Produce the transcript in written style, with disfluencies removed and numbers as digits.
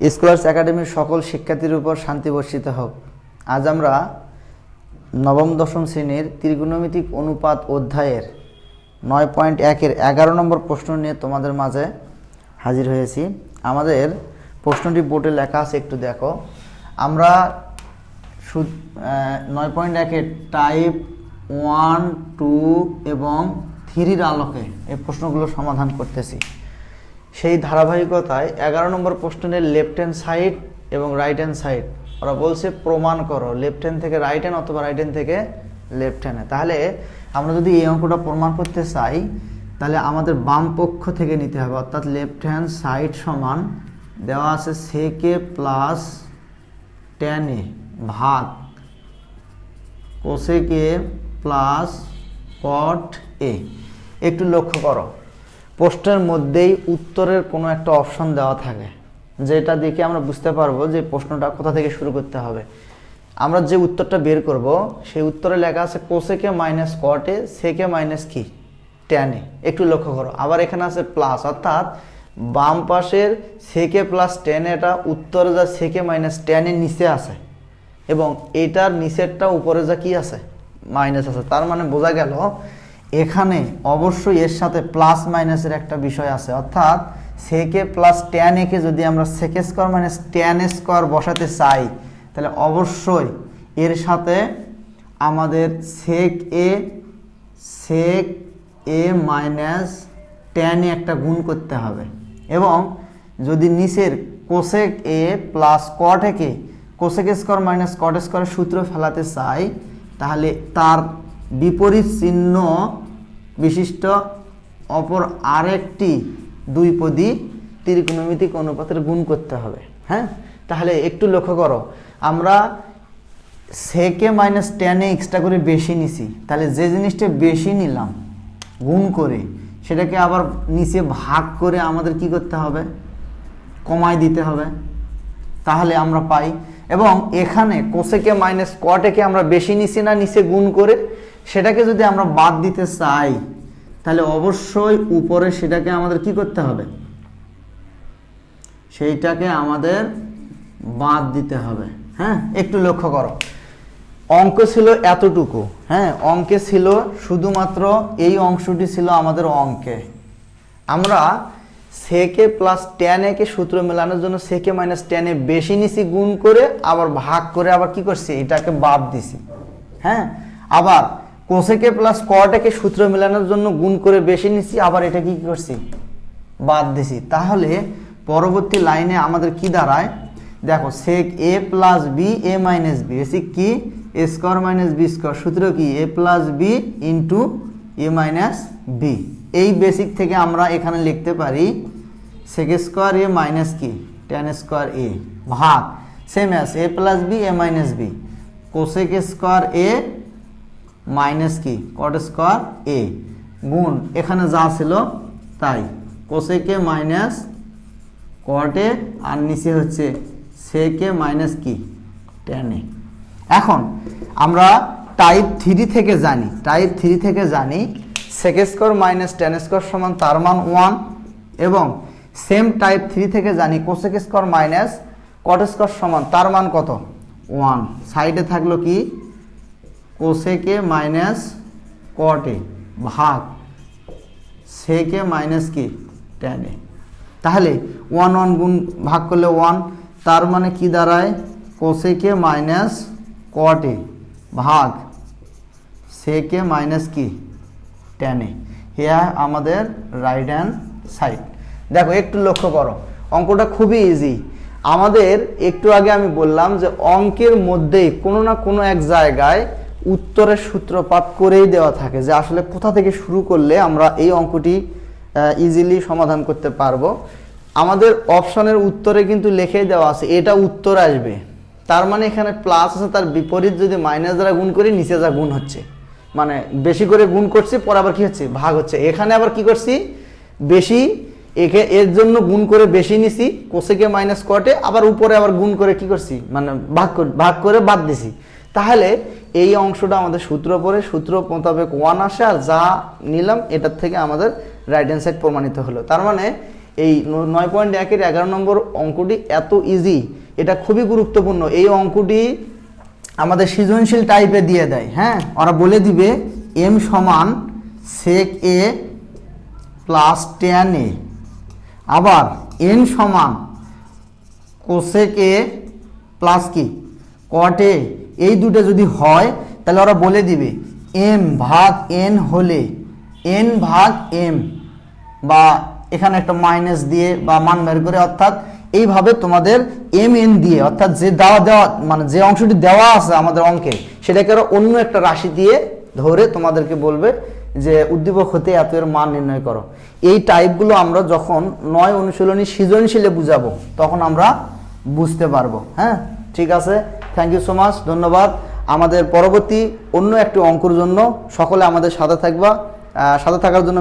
Scholars একাডেমির সকল শিক্ষার্থীর উপর শান্তি বর্ষিত হোক। আজ আমরা নবম দশম শ্রেণীর ত্রিকোণমিতিক অনুপাত অধ্যায়ের 9.1-এর 11 নম্বর প্রশ্ন নিয়ে তোমাদের মাঝে হাজির হয়েছি। আমাদের প্রশ্নটি বোর্ডে লেখা আছে, একটু দেখো। আমরা 9.1-এর টাইপ 1, 2 এবং 3-র আলোকে এই প্রশ্নগুলো সমাধান করতেছি। সেই ধারাবাহিকতায় 11 নম্বর প্রশ্নের লেফট হ্যান্ড সাইড এবং রাইট হ্যান্ড সাইড ওরা বলছে প্রমাণ করো, লেফট হ্যান্ড থেকে রাইট হ্যান্ড অথবা রাইট হ্যান্ড থেকে লেফট হ্যান্ডে। তাহলে আমরা যদি এই অঙ্কটা প্রমাণ করতে চাই তাহলে আমাদের বাম পক্ষ থেকে নিতে হবে, অর্থাৎ লেফট হ্যান্ড সাইড সমান দেওয়া আছে সেকে প্লাস tan a ভাগ কোসেকে প্লাস cot a। একটু লক্ষ্য করো, প্রশ্নের মধ্যেই উত্তরের কোনো একটা অপশন দেওয়া থাকে, যেটা দেখে আমরা বুঝতে পারবো যে প্রশ্নটা কোথা থেকে শুরু করতে হবে। আমরা যে উত্তরটা বের করব সেই উত্তরে লেখা আছে কোসেকে মাইনাস cot a, সেকে মাইনাস কি tan a। একটু লক্ষ্য করো, আবার এখানে আছে প্লাস, অর্থাৎ বাম পাশের সেকে প্লাস tan a টা উত্তরে যা সেকে মাইনাস tan a নিচে আছে এবং এটার নিচেরটা উপরে যা কি আছে মাইনাস আছে। তার মানে বোঝা গেল এখানে অবশ্যই এর সাথে প্লাস মাইনাসের একটা বিষয় আছে, অর্থাৎ সেকে প্লাস tan a কে যদি আমরা sec square minus tan a square বসাতে চাই তাহলে অবশ্যই এর সাথে আমাদের sec a minus tan a একটা গুণ করতে হবে। এবং যদি নিচের cosec a plus cot a কে কোসেক স্কোয়ার মাইনাস cot স্কোয়ারের সূত্র ফেলাতে চাই তাহলে তার বিপরীত চিহ্ন বিশিষ্ট অপর আরেকটি দুইপদী ত্রিকোণমিতিক অনুপাতের গুণ করতে হবে। হ্যাঁ, তাহলে একটু লক্ষ্য করো, আমরা সেকে মাইনাস tan a এক্সট্রা করে বেশি নিছি, তাহলে যে জিনিসটা বেশি নিলাম গুণ করে সেটাকে আবার নিচে ভাগ করে আমাদের কি করতে হবে, কমাই দিতে হবে, তাহলে আমরা পাই। এবং এখানে কোসেকে মাইনাস cot a কে আমরা বেশি নিছি না নিচে গুণ করে, সেটাকে যদি আমরা বাদ দিতে চাই তাহলে অবশ্যই উপরে সেটাকে আমাদের কি করতে হবে, সেইটাকে আমাদের বাদ দিতে হবে। হ্যাঁ, একটু লক্ষ্য করো, অঙ্ক ছিল এতটুকু। হ্যাঁ, অঙ্কে ছিল শুধুমাত্র এই অংশটি ছিল আমাদের অঙ্কে। আমরা সেকে প্লাস tan a কে সূত্র মেলানোর জন্য সেকে মাইনাস tan a বেশি নিছি গুণ করে, আবার ভাগ করে আবার কি করছি এটাকে বাদ দিছি। হ্যাঁ, আবার কোসেকে প্লাস cot a কে সূত্র মেলানোর জন্য গুণ করে বেশি নিছি, আবার এটা কি করছি বাদ দিছি। তাহলে পরবর্তী লাইনে আমাদের কি দাঁড়ায় দেখো, sec a plus b a minus b, basic কি a square minus b square, সূত্র কি a plus b into a minus b. এই বেসিক থেকে আমরা এখানে লিখতে পারি সেক স্কোয়ার এ মাইনাস কি tan স্কোয়ার এ ভাগ same as a plus b a minus b cosec square a minus কি cot স্কোয়ার এ গুণ এখানে যা ছিল তাই কোসেকে মাইনাস cot a আর নিচে হচ্ছে সেকে মাইনাস কি tan a। এখন আমরা টাইপ 3 থেকে জানি sec square minus tan square সমান তার মান 1, এবং সেম টাইপ 3 থেকে জানি cosec square minus cot square সমান তার মান কত 1। সাইডে থাকলো কি কোসেকে মাইনাস cot a ভাগ সেকে মাইনাস কি tan a। তাহলে 1 গুণ ভাগ করলে 1, তার মানে কি দাঁড়ায় কোসেকে মাইনাস cot a ভাগ সেকে মাইনাস কি tan a। হিয়ার আমাদের রাইট হ্যান্ড সাইড। দেখো একটু লক্ষ্য করো, অঙ্কটা খুবই ইজি। আমাদের একটু আগে আমি বললাম যে অঙ্কের মধ্যেই কোনো না কোনো এক জায়গায় উত্তরের সূত্রপাত করেই দেওয়া থাকে, যে আসলে কোথা থেকে শুরু করলে আমরা এই অঙ্কটি ইজিলি সমাধান করতে পারবো। আমাদের অপশনের উত্তরে কিন্তু লিখেই দেওয়া আছে এটা উত্তর আসবে, তার মানে এখানে প্লাস আছে, তার বিপরীত যদি মাইনাস দ্বারা গুণ করি নিচে যা গুণ হচ্ছে, মানে বেশি করে গুণ করছি পরে আবার কি হচ্ছে ভাগ হচ্ছে। এখানে আবার কি করছি বেশি এর জন্য গুণ করে বেশি নিছি কোসেকে মাইনাস cot a, আবার উপরে আবার গুণ করে কি করছি মানে ভাগ করে বাদ দিছি। তাহলে এই অংশটা আমাদের সূত্র পড়ে সূত্র মোতাবেক 1 আসে, আর যা নিলাম এটার থেকে আমাদের রাইট হ্যান্ড সাইড প্রমাণিত হলো। তার মানে এই 9.1-এর 11 নম্বর অঙ্কটি এত ইজি, এটা খুবই গুরুত্বপূর্ণ। এই অঙ্কটি আমাদের সৃজনশীল টাইপে দিয়ে দেয়, হ্যাঁ, ওরা বলে দিবে m সমান sec a plus tan a, আবার n সমান cosec a প্লাস কি cot a, এই দুটো যদি হয় তাহলে ওরা বলে দিবে m ভাগ n হলে n ভাগ m, বা এখানে একটা মাইনাস দিয়ে বা মান বের করে, অর্থাৎ এইভাবে তোমাদের এম এন দিয়ে, অর্থাৎ যে দেওয়া মানে যে অংশটি দেওয়া আছে আমাদের অঙ্কে সেটাকে আরো অন্য একটা রাশি দিয়ে ধরে তোমাদেরকে বলবে যে উদ্দীপক হতে এত এর মান নির্ণয় করো। এই টাইপগুলো আমরা যখন 9 অনুশীলনী সৃজনশীলে বুঝাবো তখন আমরা বুঝতে পারবো। হ্যাঁ, ঠিক আছে, থ্যাংক ইউ সো মাচ, ধন্যবাদ। আমাদের পরবর্তী অন্য একটি অঙ্কের জন্য সকলে আমাদের সাথে থাকবা, সাথে থাকার জন্য